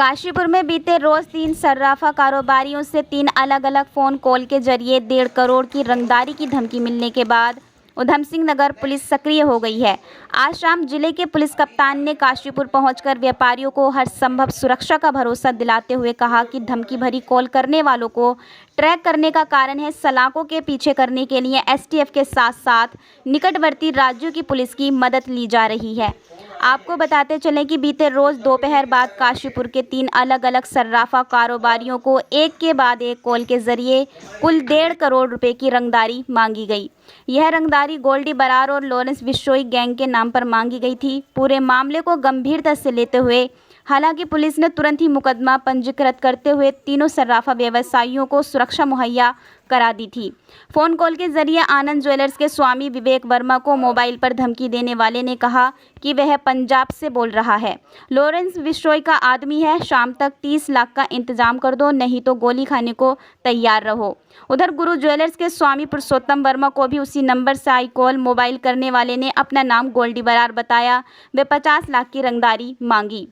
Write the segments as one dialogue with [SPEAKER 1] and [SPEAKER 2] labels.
[SPEAKER 1] काशीपुर में बीते रोज 3 सर्राफा कारोबारियों से 3 अलग अलग फोन कॉल के जरिए 1.5 करोड़ की रंगदारी की धमकी मिलने के बाद उधम सिंह नगर पुलिस सक्रिय हो गई है। आज शाम जिले के पुलिस कप्तान ने काशीपुर पहुंचकर व्यापारियों को हर संभव सुरक्षा का भरोसा दिलाते हुए कहा कि धमकी भरी कॉल करने वालों को ट्रैक करने का कारण है सलाखों के पीछे करने के लिए एसटीएफ के साथ साथ निकटवर्ती राज्यों की पुलिस की मदद ली जा रही है। आपको बताते चलें कि बीते रोज दोपहर बाद काशीपुर के 3 अलग अलग सर्राफा कारोबारियों को एक के बाद एक कॉल के जरिए कुल 1.5 करोड़ रुपए की रंगदारी मांगी गई। यह रंगदारी गोल्डी बरार और लॉरेंस बिश्नोई गैंग के नाम पर मांगी गई थी। पूरे मामले को गंभीरता से लेते हुए हालांकि पुलिस ने तुरंत ही मुकदमा पंजीकृत करते हुए तीनों सर्राफा व्यवसायियों को सुरक्षा मुहैया करा दी थी। फोन कॉल के जरिए आनंद ज्वेलर्स के स्वामी विवेक वर्मा को मोबाइल पर धमकी देने वाले ने कहा कि वह पंजाब से बोल रहा है, लॉरेंस बिश्नोई का आदमी है, शाम तक 30 लाख का इंतजाम कर दो, नहीं तो गोली खाने को तैयार रहो। उधर गुरु ज्वेलर्स के स्वामी पुरुषोत्तम वर्मा को भी उसी नंबर से आई कॉल। मोबाइल करने वाले ने अपना नाम गोल्डी बरार बताया, वे 50 लाख की रंगदारी मांगी।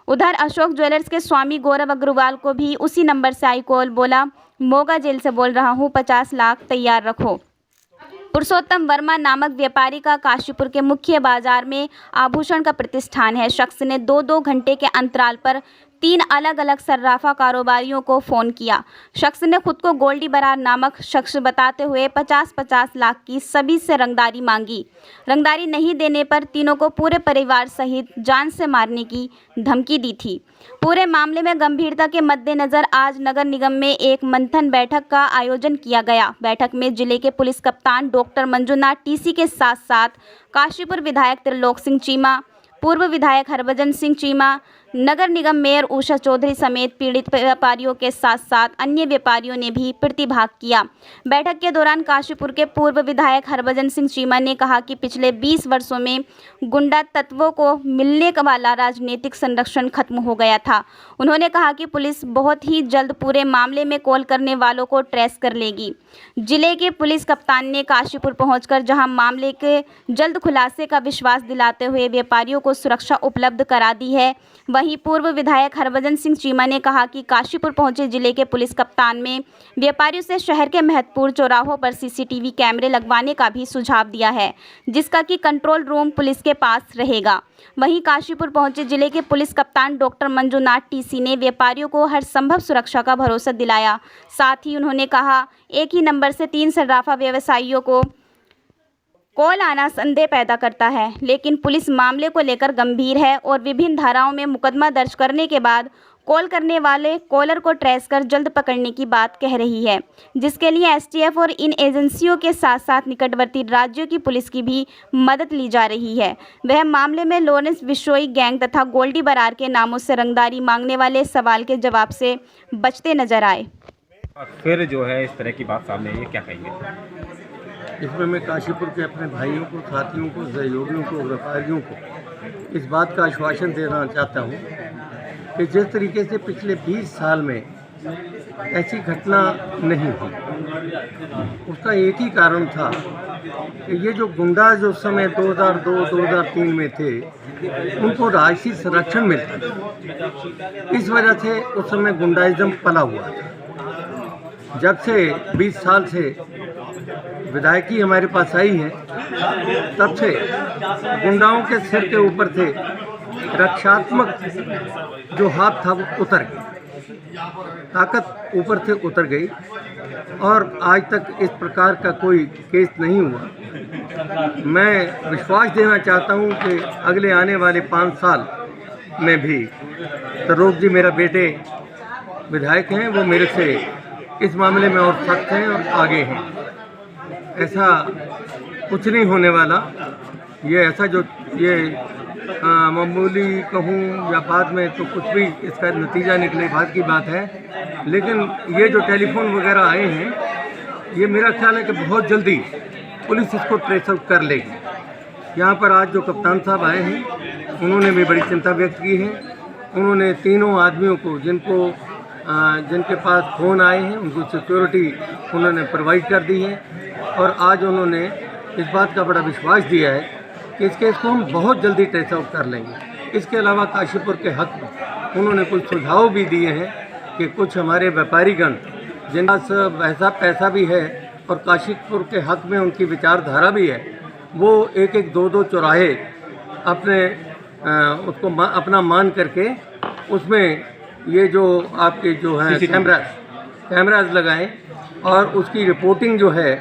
[SPEAKER 1] उधर अशोक ज्वेलर्स के स्वामी गौरव अग्रवाल को भी उसी नंबर से आई कॉल, बोला मोगा जेल से बोल रहा हूँ, 50 लाख तैयार रखो। पुरुषोत्तम वर्मा नामक व्यापारी का काशीपुर के मुख्य बाजार में आभूषण का प्रतिष्ठान है। शख्स ने 2-2 घंटे के अंतराल पर 3 अलग अलग सर्राफा कारोबारियों को फ़ोन किया। शख्स ने खुद को गोल्डी बरार नामक शख्स बताते हुए 50-50 लाख की सभी से रंगदारी मांगी। रंगदारी नहीं देने पर तीनों को पूरे परिवार सहित जान से मारने की धमकी दी थी। पूरे मामले में गंभीरता के मद्देनज़र आज नगर निगम में एक मंथन बैठक का आयोजन किया गया। बैठक में जिले के पुलिस कप्तान डॉक्टर मंजुनाथ टीसी के साथ साथ काशीपुर विधायक त्रिलोक सिंह चीमा, पूर्व विधायक हरभजन सिंह चीमा, नगर निगम मेयर उषा चौधरी समेत पीड़ित व्यापारियों के साथ साथ अन्य व्यापारियों ने भी प्रतिभाग किया। बैठक के दौरान काशीपुर के पूर्व विधायक हरभजन सिंह चीमा ने कहा कि पिछले 20 वर्षों में गुंडा तत्वों को मिलने वाला राजनीतिक संरक्षण खत्म हो गया था। उन्होंने कहा कि पुलिस बहुत ही जल्द पूरे मामले में कॉल करने वालों को ट्रेस कर लेगी। जिले के पुलिस कप्तान ने काशीपुर पहुंचकर जहां मामले के जल्द खुलासे का विश्वास दिलाते हुए व्यापारियों को सुरक्षा उपलब्ध करा दी है। वहीं पूर्व विधायक हरभजन सिंह चीमा ने कहा कि काशीपुर पहुंचे जिले के पुलिस कप्तान में व्यापारियों से शहर के महत्वपूर्ण चौराहों पर सीसीटीवी कैमरे लगवाने का भी सुझाव दिया है, जिसका कि कंट्रोल रूम पुलिस के पास रहेगा। वहीं काशीपुर पहुंचे जिले के पुलिस कप्तान डॉक्टर मंजुनाथ टीसी ने व्यापारियों को हर संभव सुरक्षा का भरोसा दिलाया। साथ ही उन्होंने कहा, एक ही नंबर से 3 सर्राफा व्यवसायियों को कॉल आना संदेह पैदा करता है, लेकिन पुलिस मामले को लेकर गंभीर है और विभिन्न धाराओं में मुकदमा दर्ज करने के बाद कॉल करने वाले कॉलर को ट्रेस कर जल्द पकड़ने की बात कह रही है, जिसके लिए एसटीएफ और इन एजेंसियों के साथ साथ निकटवर्ती राज्यों की पुलिस की भी मदद ली जा रही है। वह मामले में लॉरेंस बिश्नोई गैंग तथा गोल्डी बरार के नामों से रंगदारी मांगने वाले सवाल के जवाब से बचते नजर आए।
[SPEAKER 2] फिर जो है इस तरह की बात सामने आई है, क्या कहेंगे?
[SPEAKER 3] इसमें मैं काशीपुर के अपने भाइयों को, साथियों को, सहयोगियों को, व्यापारियों को इस बात का आश्वासन देना चाहता हूँ कि जिस तरीके से पिछले 20 साल में ऐसी घटना नहीं हुई, उसका एक ही कारण था कि ये जो गुंडा जो समय 2002-2003 में थे, उनको राजसी संरक्षण मिलता था। इस वजह से उस समय गुंडाइज्म पला हुआ था। जब से 20 साल से विधायकी हमारे पास आई है, तब से गुंडाओं के सिर के ऊपर थे रक्षात्मक जो हाथ था वो उतर गया, ताकत ऊपर से उतर गई और आज तक इस प्रकार का कोई केस नहीं हुआ। मैं विश्वास देना चाहता हूं कि अगले आने वाले 5 साल में भी त्रिलोक जी मेरा बेटे विधायक हैं, वो मेरे से इस मामले में और सख्त हैं और आगे हैं। ऐसा कुछ नहीं होने वाला। ये ऐसा जो ये मामूली कहूँ या बाद में तो कुछ भी इसका नतीजा निकले बात की बात है, लेकिन ये जो टेलीफोन वगैरह आए हैं, ये मेरा ख्याल है कि बहुत जल्दी पुलिस इसको ट्रेस आउट कर लेगी। यहाँ पर आज जो कप्तान साहब आए हैं, उन्होंने भी बड़ी चिंता व्यक्त की है। उन्होंने तीनों आदमियों को जिनके पास फ़ोन आए हैं, उनको सिक्योरिटी उन्होंने प्रोवाइड कर दी है और आज उन्होंने इस बात का बड़ा विश्वास दिया है कि इस केस को हम बहुत जल्दी ट्रेस आउट कर लेंगे। इसके अलावा काशीपुर के हक में उन्होंने कुछ सुझाव भी दिए हैं कि कुछ हमारे व्यापारीगण जिनके पास वैसा पैसा भी है और काशिकपुर के हक में उनकी विचारधारा भी है, वो एक एक दो दो चौराहे अपने उसको अपना मान करके उसमें ये जो आपके जो हैं कैमराज लगाएं और उसकी रिपोर्टिंग जो है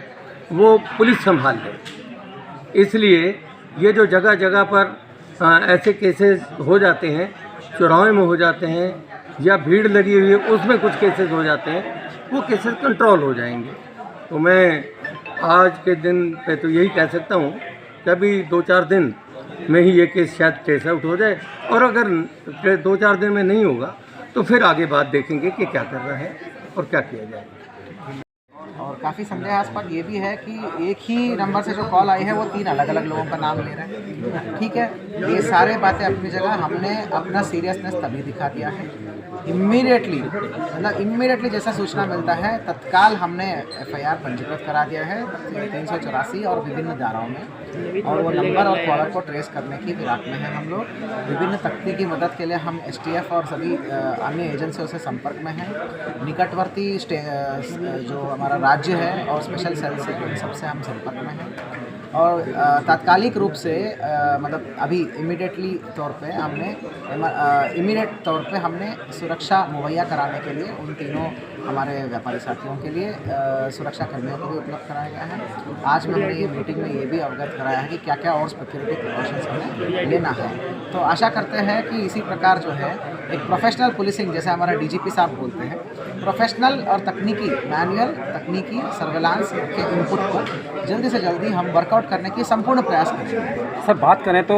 [SPEAKER 3] वो पुलिस संभाल ले। इसलिए ये जो जगह जगह पर ऐसे केसेस हो जाते हैं, चौराहे में हो जाते हैं या भीड़ लगी हुई है उसमें कुछ केसेस हो जाते हैं, वो केसेस कंट्रोल हो जाएंगे। तो मैं आज के दिन पे तो यही कह सकता हूँ कि अभी 2-4 दिन में ही ये केस शायद ट्रेस आउट हो जाए, और अगर 2-4 दिन में नहीं होगा तो फिर आगे बात देखेंगे कि क्या करना है और क्या किया जाए।
[SPEAKER 4] और काफ़ी संदेहास्पद ये भी है कि एक ही नंबर से जो कॉल आई है वो 3 अलग अलग लोगों का नाम ले रहा है। ठीक है, ये सारे बातें अपनी जगह, हमने अपना सीरियसनेस तभी दिखा दिया है। इमीडिएटली मतलब इमीडिएटली जैसा सूचना मिलता है तत्काल हमने FIR पंजीकृत करा दिया है 384 और विभिन्न धाराओं में, और वो नंबर और कॉलर को ट्रेस करने की फिराक में है हम लोग। विभिन्न तकनीकी मदद के लिए हम STF और सभी अन्य एजेंसियों से संपर्क में हैं। निकटवर्ती जो हमारा राज्य है और स्पेशल सेल से इन सबसे हम संपर्क में हैं, और तात्कालिक रूप से मतलब अभी इमीडिएट तौर पे हमने सुरक्षा मुहैया कराने के लिए उन तीनों हमारे व्यापारी साथियों के लिए सुरक्षा कर्मियों को भी उपलब्ध कराया गया है। आज में हमने ये मीटिंग में ये भी अवगत कराया है कि क्या क्या और सिक्योरिटी प्रिकॉशंस हमें लेना है। तो आशा करते हैं कि इसी प्रकार जो है एक प्रोफेशनल पुलिसिंग, जैसे हमारा DGP साहब बोलते हैं, प्रोफेशनल और तकनीकी मैनुअल तकनीकी सर्वेलांस के इनपुट को जल्दी से जल्दी हम वर्कआउट करने की संपूर्ण प्रयास करेंगे।
[SPEAKER 2] सर बात करें तो